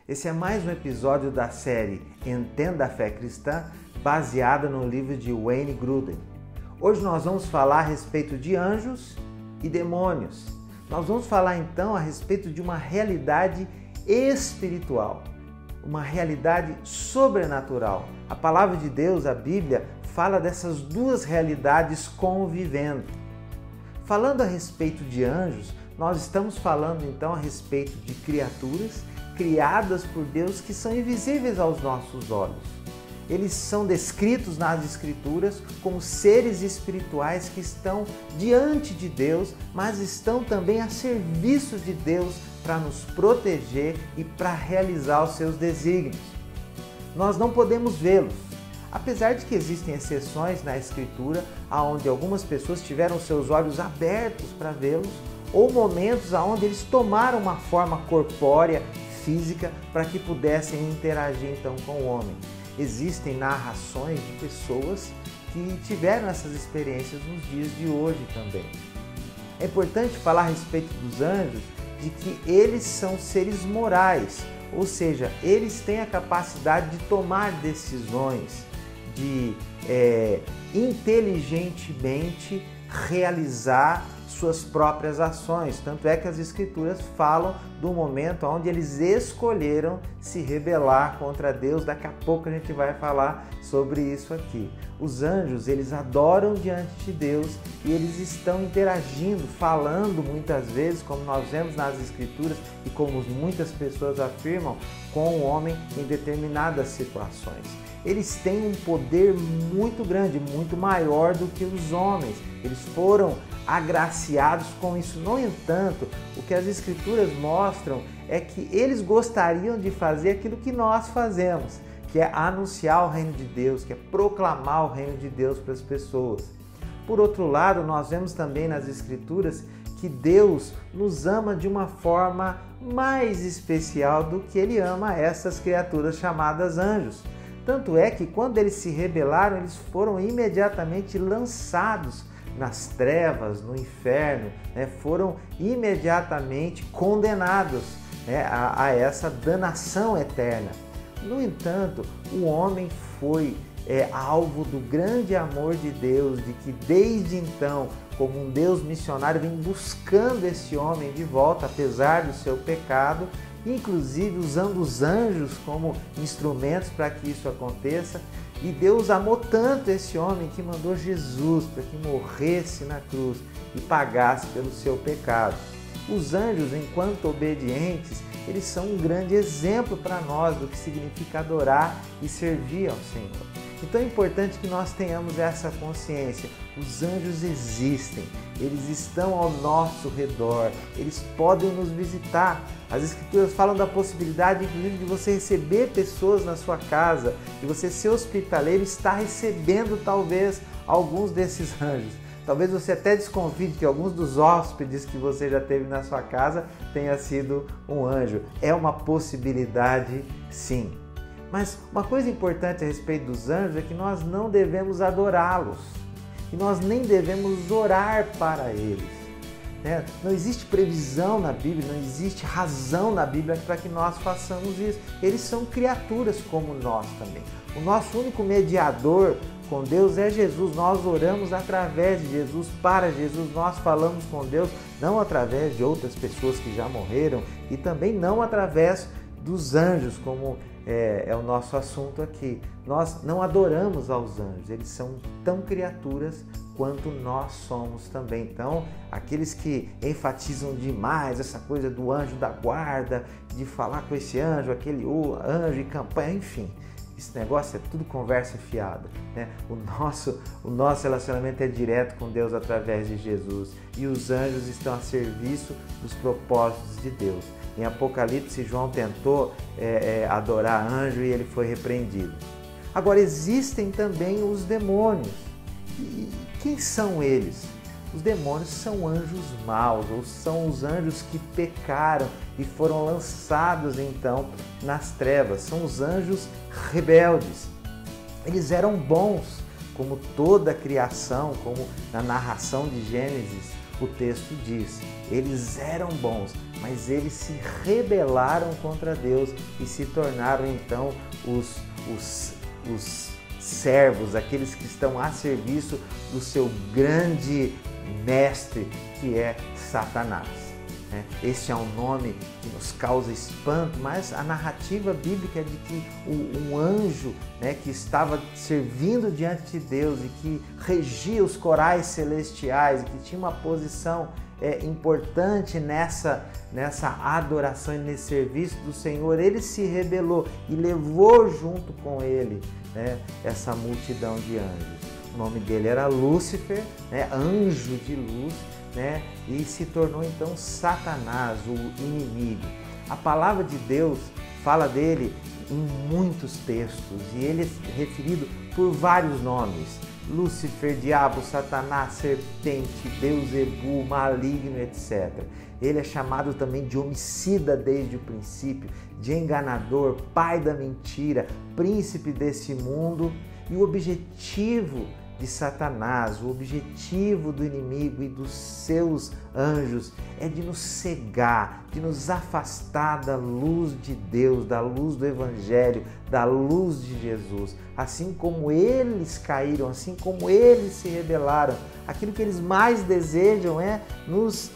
Esse é mais um episódio da série Entenda a Fé Cristã, baseada no livro de Wayne Grudem. Hoje nós vamos falar a respeito de anjos e demônios. Nós vamos falar então a respeito de uma realidade espiritual, uma realidade sobrenatural. A palavra de Deus, a Bíblia, fala dessas duas realidades convivendo. Falando a respeito de anjos, nós estamos falando então a respeito de criaturas criadas por Deus que são invisíveis aos nossos olhos. Eles são descritos nas Escrituras como seres espirituais que estão diante de Deus, mas estão também a serviço de Deus para nos proteger e para realizar os seus desígnios. Nós não podemos vê-los, apesar de que existem exceções na Escritura onde algumas pessoas tiveram seus olhos abertos para vê-los, ou momentos onde eles tomaram uma forma corpórea, física, para que pudessem interagir então com o homem. Existem narrações de pessoas que tiveram essas experiências nos dias de hoje também. É importante falar a respeito dos anjos, de que eles são seres morais, ou seja, eles têm a capacidade de tomar decisões, de inteligentemente realizar suas próprias ações. Tanto é que as Escrituras falam do momento onde eles escolheram se rebelar contra Deus. Daqui a pouco a gente vai falar sobre isso aqui. Os anjos, eles adoram diante de Deus e eles estão interagindo, falando muitas vezes, como nós vemos nas Escrituras e como muitas pessoas afirmam, com o homem em determinadas situações. Eles têm um poder muito grande, muito maior do que os homens. Eles foram agraciados com isso. No entanto, o que as Escrituras mostram é que eles gostariam de fazer aquilo que nós fazemos, que é anunciar o reino de Deus, que é proclamar o reino de Deus para as pessoas. Por outro lado, nós vemos também nas Escrituras que Deus nos ama de uma forma mais especial do que Ele ama essas criaturas chamadas anjos. Tanto é que quando eles se rebelaram, eles foram imediatamente lançados nas trevas, no inferno, foram imediatamente condenados a essa danação eterna. No entanto, o homem foi alvo do grande amor de Deus, de que desde então, como um Deus missionário, vem buscando esse homem de volta, apesar do seu pecado, inclusive usando os anjos como instrumentos para que isso aconteça. E Deus amou tanto esse homem que mandou Jesus para que morresse na cruz e pagasse pelo seu pecado. Os anjos, enquanto obedientes, eles são um grande exemplo para nós do que significa adorar e servir ao Senhor. Então é importante que nós tenhamos essa consciência. Os anjos existem, eles estão ao nosso redor, eles podem nos visitar. As Escrituras falam da possibilidade, inclusive, de você receber pessoas na sua casa, de você ser hospitaleiro e estar recebendo, talvez, alguns desses anjos. Talvez você até desconfie de que alguns dos hóspedes que você já teve na sua casa tenha sido um anjo. É uma possibilidade, sim. Mas uma coisa importante a respeito dos anjos é que nós não devemos adorá-los e nós nem devemos orar para eles. Não existe previsão na Bíblia, não existe razão na Bíblia para que nós façamos isso. Eles são criaturas como nós também. O nosso único mediador com Deus é Jesus. Nós oramos através de Jesus, para Jesus. Nós falamos com Deus não através de outras pessoas que já morreram e também não através dos anjos, como é o nosso assunto aqui. Nós não adoramos aos anjos, eles são tão criaturas quanto nós somos também. Então, aqueles que enfatizam demais essa coisa do anjo da guarda, de falar com esse anjo, aquele anjo e campanha, enfim, esse negócio é tudo conversa fiada, O nosso relacionamento é direto com Deus através de Jesus e os anjos estão a serviço dos propósitos de Deus. Em Apocalipse, João tentou adorar anjo e ele foi repreendido. Agora, existem também os demônios. E quem são eles? Os demônios são anjos maus, ou são os anjos que pecaram e foram lançados então nas trevas. São os anjos rebeldes. Eles eram bons, como toda a criação, como na narração de Gênesis. o texto diz, eles eram bons, mas eles se rebelaram contra Deus e se tornaram então os servos, aqueles que estão a serviço do seu grande mestre, que é Satanás. Esse é um nome que nos causa espanto, mas a narrativa bíblica é de que um anjo, que estava servindo diante de Deus e que regia os corais celestiais e que tinha uma posição importante nessa adoração e nesse serviço do Senhor, ele se rebelou e levou junto com ele essa multidão de anjos. O nome dele era Lúcifer, anjo de luz, e se tornou então Satanás, o inimigo. A palavra de Deus fala dele em muitos textos e ele é referido por vários nomes: Lúcifer, diabo, Satanás, serpente, Beuzebu, maligno, etc. Ele é chamado também de homicida desde o princípio, de enganador, pai da mentira, príncipe desse mundo. E o objetivo de Satanás, o objetivo do inimigo e dos seus anjos é de nos cegar, de nos afastar da luz de Deus, da luz do Evangelho, da luz de Jesus. Assim como eles caíram, assim como eles se rebelaram, aquilo que eles mais desejam é nos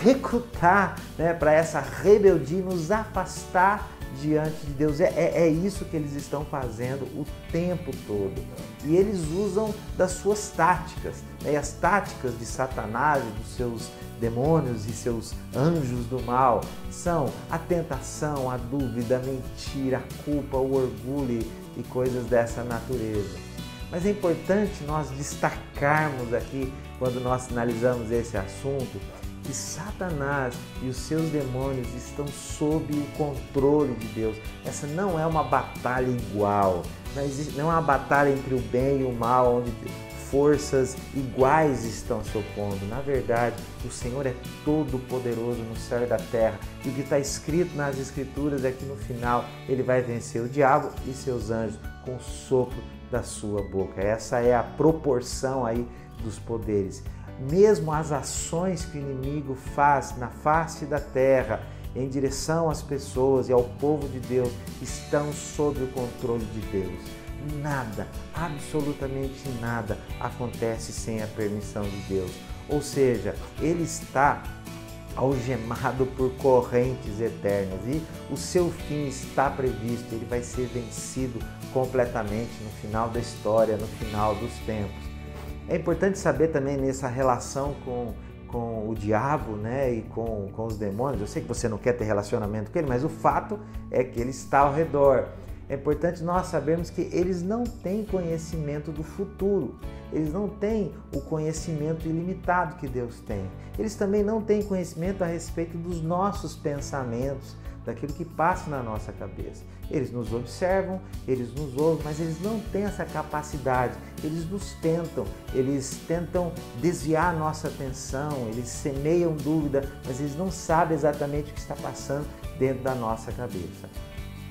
recrutar para essa rebeldia, nos afastar diante de Deus. É isso que eles estão fazendo o tempo todo. E eles usam das suas táticas. E as táticas de Satanás e dos seus demônios e seus anjos do mal são a tentação, a dúvida, a mentira, a culpa, o orgulho e coisas dessa natureza. Mas é importante nós destacarmos aqui, quando nós analisamos esse assunto, que Satanás e os seus demônios estão sob o controle de Deus. Essa não é uma batalha igual, não é uma batalha entre o bem e o mal, onde forças iguais estão se opondo. Na verdade, o Senhor é todo poderoso no céu e da terra, e o que está escrito nas Escrituras é que no final ele vai vencer o diabo e seus anjos com o sopro da sua boca. Essa é a proporção aí dos poderes. Mesmo as ações que o inimigo faz na face da terra em direção às pessoas e ao povo de Deus estão sob o controle de Deus. Nada, absolutamente nada acontece sem a permissão de Deus. Ou seja, ele está algemado por correntes eternas e o seu fim está previsto, ele vai ser vencido completamente no final da história, no final dos tempos. É importante saber também nessa relação com o diabo, e com os demônios. Eu sei que você não quer ter relacionamento com ele, mas o fato é que ele está ao redor. É importante nós sabermos que eles não têm conhecimento do futuro. Eles não têm o conhecimento ilimitado que Deus tem. Eles também não têm conhecimento a respeito dos nossos pensamentos, daquilo que passa na nossa cabeça. Eles nos observam, eles nos ouvem, mas eles não têm essa capacidade. Eles nos tentam, eles tentam desviar a nossa atenção, eles semeiam dúvida, mas eles não sabem exatamente o que está passando dentro da nossa cabeça.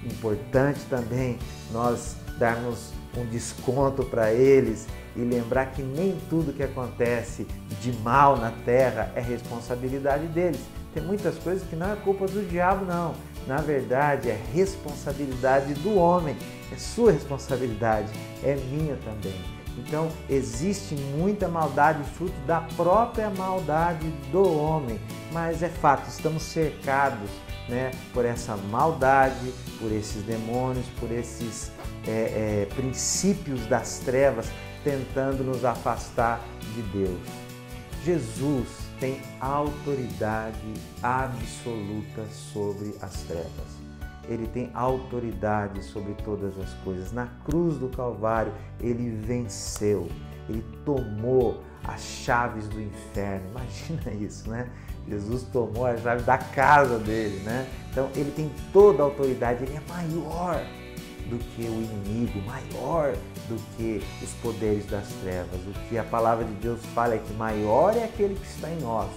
Importante também nós darmos um desconto para eles e lembrar que nem tudo que acontece de mal na terra é responsabilidade deles. Tem muitas coisas que não é culpa do diabo, não. Na verdade, é responsabilidade do homem. É sua responsabilidade, é minha também. Então, existe muita maldade, fruto da própria maldade do homem. Mas é fato, estamos cercados, por essa maldade, por esses demônios, por esses princípios das trevas tentando nos afastar de Deus. Jesus tem autoridade absoluta sobre as trevas. Ele tem autoridade sobre todas as coisas. Na cruz do Calvário, ele venceu. Ele tomou as chaves do inferno. Imagina isso, Jesus tomou a chave da casa dele, Então, ele tem toda a autoridade. Ele é maior do que o inimigo, maior do que os poderes das trevas. O que a palavra de Deus fala é que maior é aquele que está em nós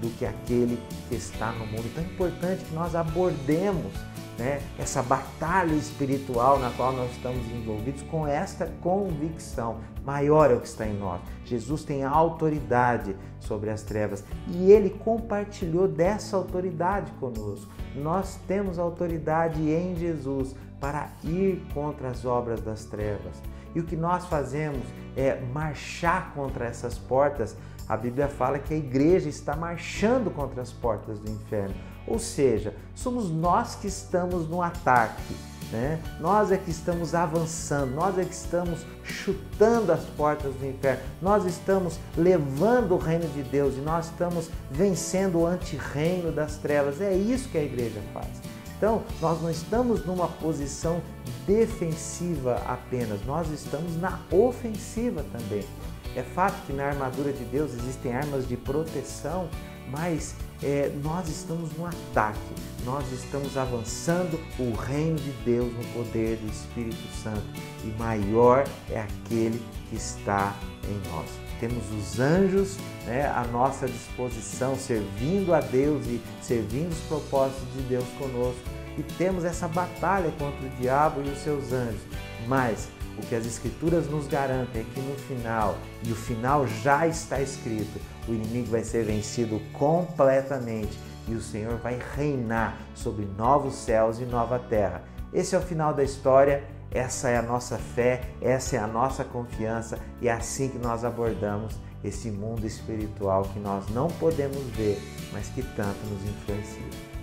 do que aquele que está no mundo. Então é importante que nós abordemos né, essa batalha espiritual na qual nós estamos envolvidos com esta convicção. Maior é o que está em nós. Jesus tem autoridade sobre as trevas e Ele compartilhou dessa autoridade conosco. Nós temos autoridade em Jesus para ir contra as obras das trevas. E o que nós fazemos é marchar contra essas portas. A Bíblia fala que a igreja está marchando contra as portas do inferno. Ou seja, somos nós que estamos no ataque, né? Nós é que estamos avançando, nós é que estamos chutando as portas do inferno, nós estamos levando o reino de Deus e nós estamos vencendo o antirreino das trevas. É isso que a igreja faz. Então, nós não estamos numa posição defensiva apenas, nós estamos na ofensiva também. É fato que na armadura de Deus existem armas de proteção, mas nós estamos no ataque, nós estamos avançando o reino de Deus no poder do Espírito Santo e maior é aquele que está em nós. Temos os anjos, né, à nossa disposição, servindo a Deus e servindo os propósitos de Deus conosco e temos essa batalha contra o diabo e os seus anjos, mas o que as Escrituras nos garantem é que no final, e o final já está escrito, o inimigo vai ser vencido completamente e o Senhor vai reinar sobre novos céus e nova terra. Esse é o final da história, essa é a nossa fé, essa é a nossa confiança e é assim que nós abordamos esse mundo espiritual que nós não podemos ver, mas que tanto nos influencia.